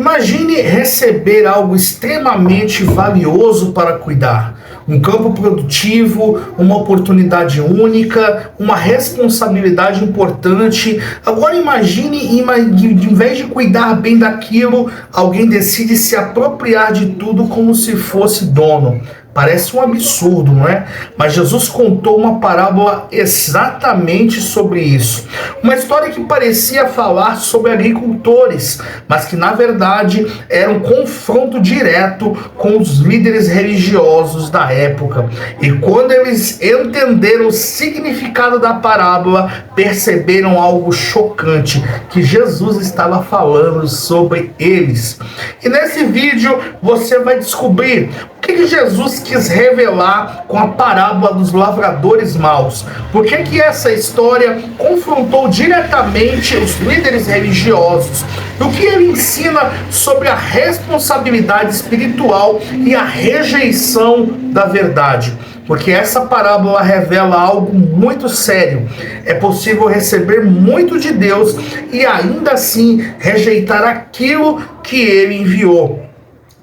Imagine receber algo extremamente valioso para cuidar. Um campo produtivo, uma oportunidade única, uma responsabilidade importante. Agora imagine, em vez de cuidar bem daquilo, alguém decide se apropriar de tudo como se fosse dono. Parece um absurdo, não é? Mas Jesus contou uma parábola exatamente sobre isso. Uma história que parecia falar sobre agricultores, mas que na verdade era um confronto direto com os líderes religiosos da época. E quando eles entenderam o significado da parábola, perceberam algo chocante, que Jesus estava falando sobre eles. E nesse vídeo você vai descobrir o que Jesus quis revelar com a parábola dos lavradores maus. Por que essa história confrontou diretamente os líderes religiosos? E o que ele ensina sobre a responsabilidade espiritual e a rejeição da verdade? Porque essa parábola revela algo muito sério. É possível receber muito de Deus e ainda assim rejeitar aquilo que ele enviou.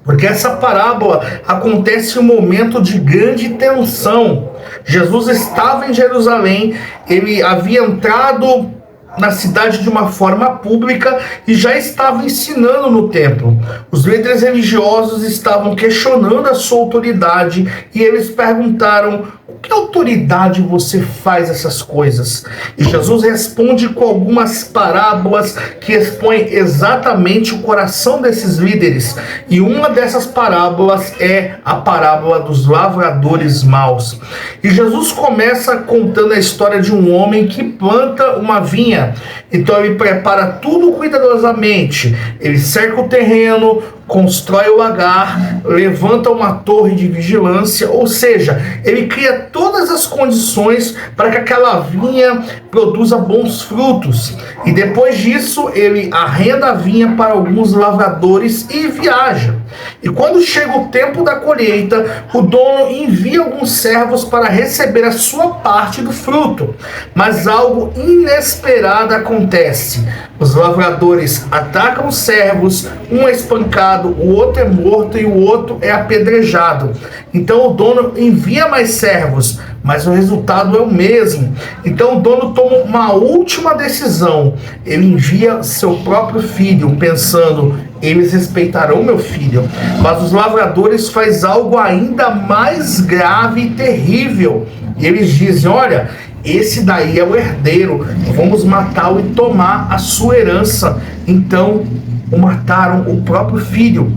Porque essa parábola acontece em um momento de grande tensão. Jesus estava em Jerusalém, ele havia entrado na cidade de uma forma pública e já estava ensinando no templo. Os líderes religiosos estavam questionando a sua autoridade e eles perguntaram: com que autoridade você faz essas coisas? E Jesus responde com algumas parábolas que expõem exatamente o coração desses líderes. E uma dessas parábolas é a parábola dos lavradores maus. E Jesus começa contando a história de um homem que planta uma vinha. Então ele prepara tudo cuidadosamente. Ele cerca o terreno, constrói o lagar, levanta uma torre de vigilância, ou seja, ele cria todas as condições para que aquela vinha produza bons frutos. E depois disso, ele arrenda a vinha para alguns lavradores e viaja. E quando chega o tempo da colheita, o dono envia alguns servos para receber a sua parte do fruto. Mas algo inesperado acontece. Os lavradores atacam os servos, um é espancado, o outro é morto e o outro é apedrejado. Então o dono envia mais servos, mas o resultado é o mesmo. Então o dono toma uma última decisão. Ele envia seu próprio filho, pensando: eles respeitarão meu filho. Mas os lavradores fazem algo ainda mais grave e terrível. E eles dizem: olha, esse daí é o herdeiro, vamos matá-lo e tomar a sua herança. Então mataram o próprio filho.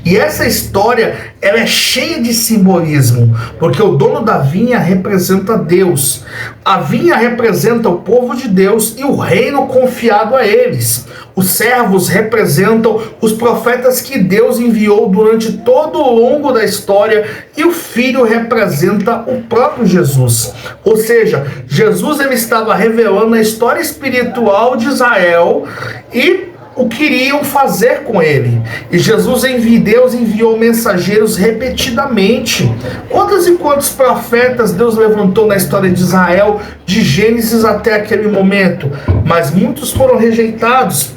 E essa história, ela é cheia de simbolismo, porque o dono da vinha representa Deus. A vinha representa o povo de Deus e o reino confiado a eles. Os servos representam os profetas que Deus enviou durante todo o longo da história, e o filho representa o próprio Jesus. Ou seja, Jesus ele estava revelando a história espiritual de Israel e o que iriam fazer com ele. E Deus enviou mensageiros repetidamente. Quantos e quantos profetas Deus levantou na história de Israel, de Gênesis até aquele momento? Mas muitos foram rejeitados.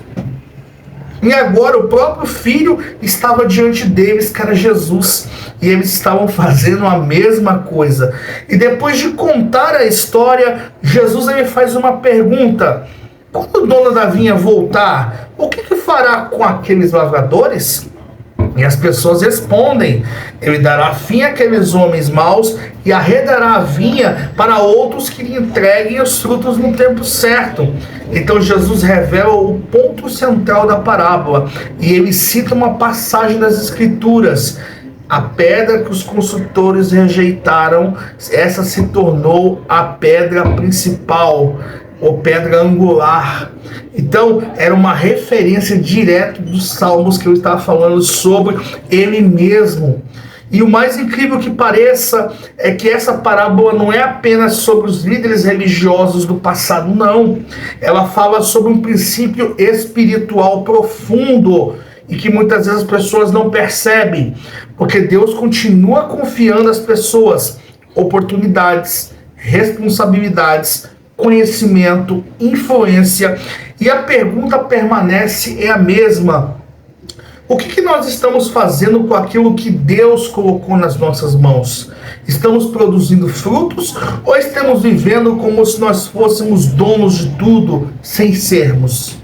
E agora o próprio filho estava diante deles, que era Jesus. E eles estavam fazendo a mesma coisa. E depois de contar a história, Jesus ele faz uma pergunta: quando o dono da vinha voltar, o que fará com aqueles lavradores? E as pessoas respondem: ele dará fim àqueles homens maus e arredará a vinha para outros que lhe entreguem os frutos no tempo certo. Então Jesus revela o ponto central da parábola e ele cita uma passagem das Escrituras: a pedra que os construtores rejeitaram, essa se tornou a pedra principal, ou pedra angular. Então era uma referência direta dos Salmos que eu estava falando sobre ele mesmo. E o mais incrível que pareça é que essa parábola não é apenas sobre os líderes religiosos do passado, não. Ela fala sobre um princípio espiritual profundo e que muitas vezes as pessoas não percebem, porque Deus continua confiando às pessoas oportunidades, responsabilidades, conhecimento, influência, e a pergunta permanece a mesma: O que nós estamos fazendo com aquilo que Deus colocou nas nossas mãos? Estamos produzindo frutos ou estamos vivendo como se nós fôssemos donos de tudo sem sermos?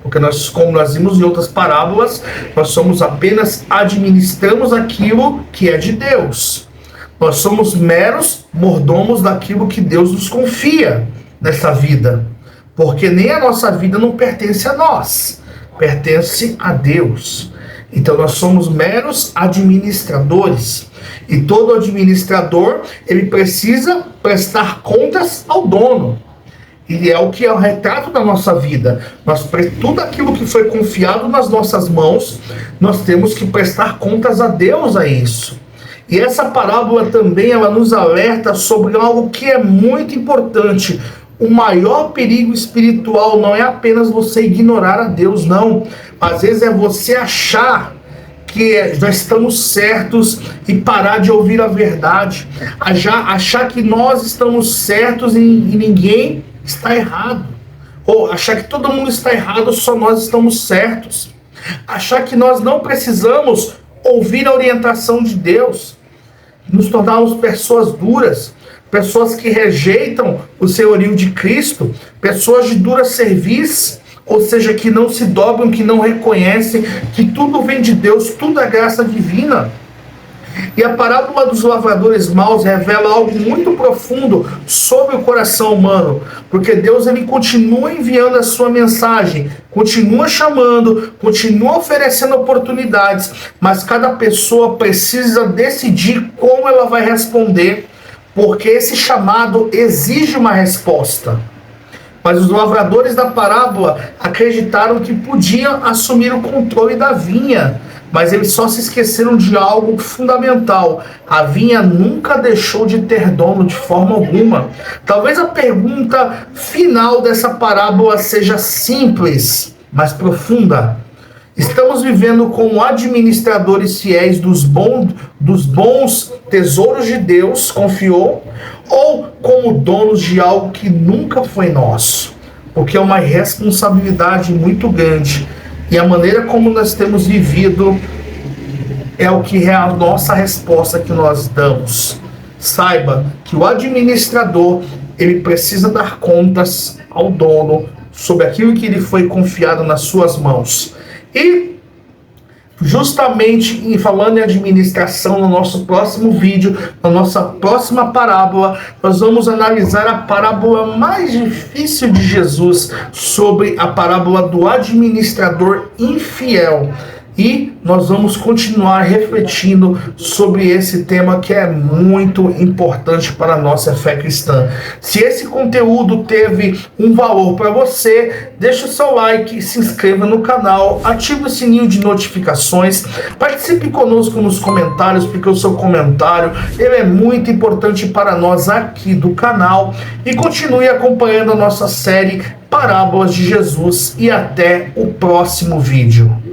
Porque nós, como nós vimos em outras parábolas, nós somos apenas administramos aquilo que é de Deus. Nós somos meros mordomos daquilo que Deus nos confia nessa vida. Porque nem a nossa vida não pertence a nós, pertence a Deus. Então nós somos meros administradores. E todo administrador, ele precisa prestar contas ao dono. E é o que é o retrato da nossa vida. Tudo aquilo que foi confiado nas nossas mãos, nós temos que prestar contas a Deus a isso. E essa parábola também, ela nos alerta sobre algo que é muito importante. O maior perigo espiritual não é apenas você ignorar a Deus, não. Às vezes é você achar que já estamos certos e parar de ouvir a verdade. Achar que nós estamos certos e ninguém está errado. Ou achar que todo mundo está errado, só nós estamos certos. Achar que nós não precisamos ouvir a orientação de Deus. Nos tornarmos pessoas duras, pessoas que rejeitam o senhorio de Cristo, pessoas de dura serviço, ou seja, que não se dobram, que não reconhecem que tudo vem de Deus, tudo é graça divina. E a parábola dos lavradores maus revela algo muito profundo sobre o coração humano, porque Deus, ele continua enviando a sua mensagem, continua chamando, continua oferecendo oportunidades, mas cada pessoa precisa decidir como ela vai responder, porque esse chamado exige uma resposta. Mas os lavradores da parábola acreditaram que podiam assumir o controle da vinha, mas eles só se esqueceram de algo fundamental. A vinha nunca deixou de ter dono de forma alguma. Talvez a pergunta final dessa parábola seja simples, mas profunda. Estamos vivendo como administradores fiéis dos bons tesouros de Deus, confiou, ou como donos de algo que nunca foi nosso? Porque é uma responsabilidade muito grande. E a maneira como nós temos vivido é o que é a nossa resposta que nós damos. Saiba que o administrador, ele precisa dar contas ao dono sobre aquilo que lhe foi confiado nas suas mãos. E justamente em falando em administração, no nosso próximo vídeo, na nossa próxima parábola, nós vamos analisar a parábola mais difícil de Jesus, sobre a parábola do administrador infiel. E nós vamos continuar refletindo sobre esse tema que é muito importante para a nossa fé cristã. Se esse conteúdo teve um valor para você, deixa o seu like, se inscreva no canal, ative o sininho de notificações, participe conosco nos comentários, porque o seu comentário ele é muito importante para nós aqui do canal. E continue acompanhando a nossa série Parábolas de Jesus e até o próximo vídeo.